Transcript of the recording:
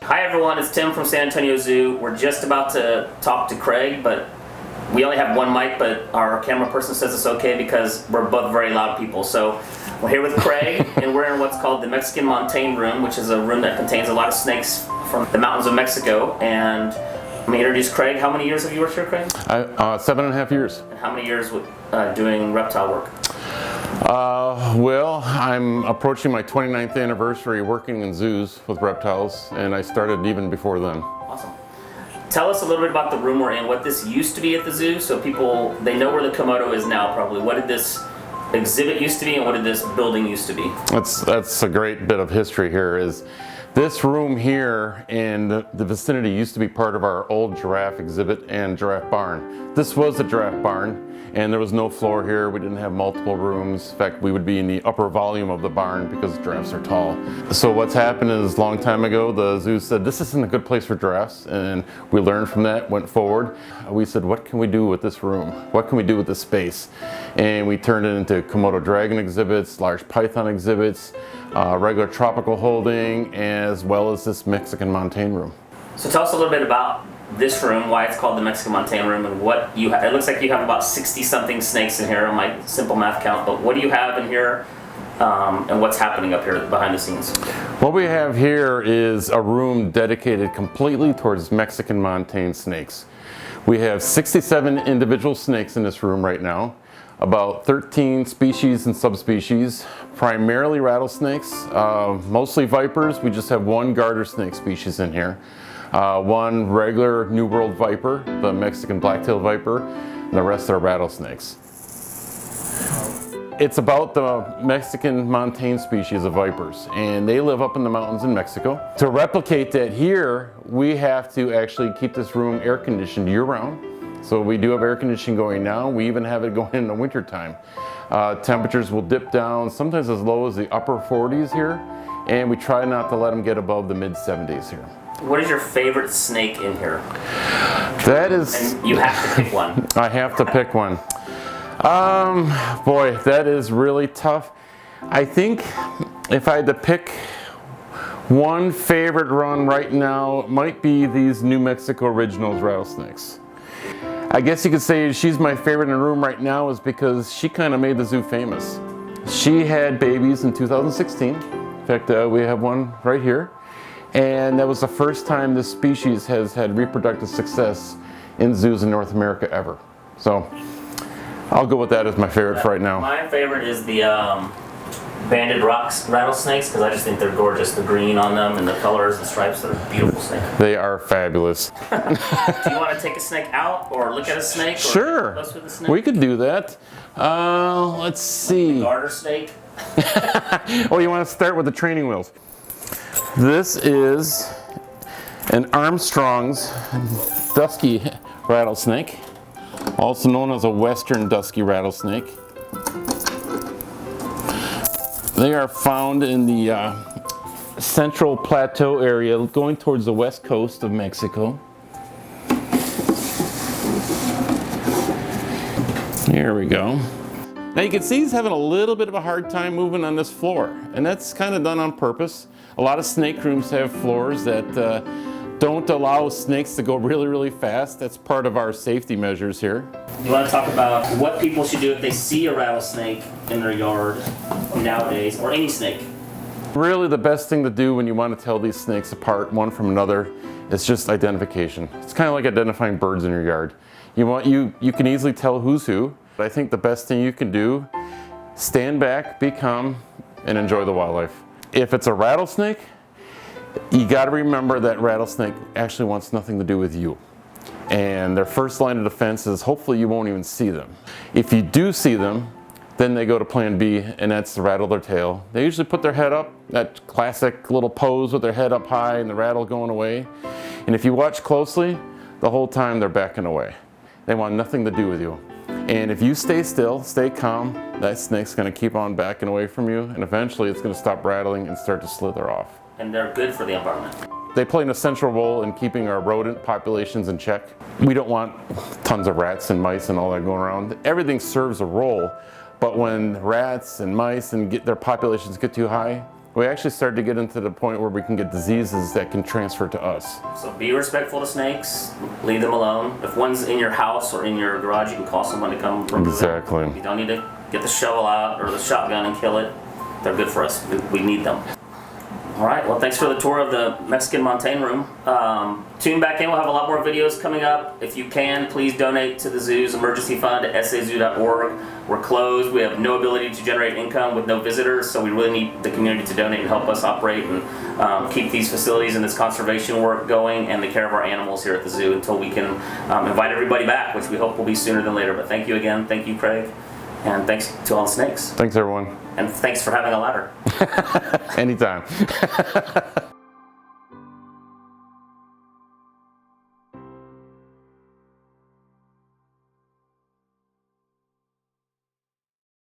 Hi everyone, it's Tim from San Antonio Zoo. We're just about to talk to Craig, but we only have one mic, but our camera person says it's okay because we're both very loud people. So we're here with Craig, and we're in what's called the Mexican Montane Room, which is a room that contains a lot of snakes from the mountains of Mexico. And I'm going to introduce Craig. How many years have you worked here, Craig? 7.5 years. And how many years doing reptile work? Well, I'm approaching my 29th anniversary working in zoos with reptiles, and I started even before then. Awesome. Tell us a little bit about the room we're in, what this used to be at the zoo, so people, they know where the Komodo is now probably. What did this exhibit used to be, and what did this building used to be? That's a great bit of history here. Is this room here in the vicinity used to be part of our old giraffe exhibit and giraffe barn. This was a giraffe barn, and there was no floor here. We didn't have multiple rooms. In fact, we would be in the upper volume of the barn because giraffes are tall. So what's happened is, a long time ago, the zoo said, this isn't a good place for giraffes, and we learned from that, went forward. We said, what can we do with this room? What can we do with this space? And we turned it into Komodo dragon exhibits, large python exhibits, regular tropical holding, as well as this Mexican Montane Room. So tell us a little bit about this room, why it's called the Mexican Montane Room, and what you have. It looks like you have about 60-something snakes in here on my simple math count, but what do you have in here, and what's happening up here behind the scenes? What we have here is a room dedicated completely towards Mexican Montane snakes. We have 67 individual snakes in this room right now, about 13 species and subspecies, primarily rattlesnakes, mostly vipers. We just have one garter snake species in here. One regular New World viper, the Mexican black-tailed viper, and the rest are rattlesnakes. It's about the Mexican montane species of vipers, and they live up in the mountains in Mexico. To replicate that here, we have to actually keep this room air conditioned year-round. So we do have air conditioning going now. We even have it going in the winter time. Temperatures will dip down sometimes as low as the upper 40s here, and we try not to let them get above the mid 70s here. What is your favorite snake in here? That is... And you have to pick one. I have to pick one. Boy, that is really tough. I think if I had to pick one favorite run right now, it might be these New Mexico Originals rattlesnakes. I guess you could say she's my favorite in the room right now is because she kind of made the zoo famous. She had babies in 2016. In fact, we have one right here. And that was the first time this species has had reproductive success in zoos in North America ever. So I'll go with that as my favorite for right now. My favorite is the banded rocks rattlesnakes, because I just think they're gorgeous. The green on them and the colors and stripes, they're a beautiful snake. They are fabulous. Do you want to take a snake out or look at a snake? Or sure, with a snake? We could do that. Let's see. Garter snake? Oh, you want to start with the training wheels. This is an Armstrong's dusky rattlesnake, also known as a western dusky rattlesnake. They are found in the central plateau area going towards the west coast of Mexico. Here we go. Now you can see he's having a little bit of a hard time moving on this floor, and that's kind of done on purpose. A lot of snake rooms have floors that don't allow snakes to go really, really fast. That's part of our safety measures here. You want to talk about what people should do if they see a rattlesnake in their yard nowadays, or any snake? Really the best thing to do when you want to tell these snakes apart one from another is just identification. It's kind of like identifying birds in your yard. You can easily tell who's who. But I think the best thing you can do, stand back, be calm, and enjoy the wildlife. If it's a rattlesnake, you got to remember that rattlesnake actually wants nothing to do with you. And their first line of defense is hopefully you won't even see them. If you do see them, then they go to plan B, and that's to rattle their tail. They usually put their head up, that classic little pose with their head up high and the rattle going away. And if you watch closely, the whole time they're backing away. They want nothing to do with you. And if you stay still, stay calm, that snake's going to keep on backing away from you, and eventually it's going to stop rattling and start to slither off. And they're good for the environment. They play an essential role in keeping our rodent populations in check. We don't want tons of rats and mice and all that going around. Everything serves a role, but when rats and mice and their populations get too high, we actually started to get into the point where we can get diseases that can transfer to us. So be respectful to snakes, leave them alone. If one's in your house or in your garage, you can call someone to come remove it. Exactly. You don't need to get the shovel out or the shotgun and kill it. They're good for us. We need them. All right, well, thanks for the tour of the Mexican Montane Room. Tune back in, we'll have a lot more videos coming up. If you can, please donate to the zoo's emergency fund at sazoo.org. We're closed, we have no ability to generate income with no visitors, so we really need the community to donate and help us operate and keep these facilities and this conservation work going and the care of our animals here at the zoo until we can invite everybody back, which we hope will be sooner than later. But thank you again, thank you, Craig, and thanks to all the snakes. Thanks, everyone. And thanks for having a ladder. Anytime.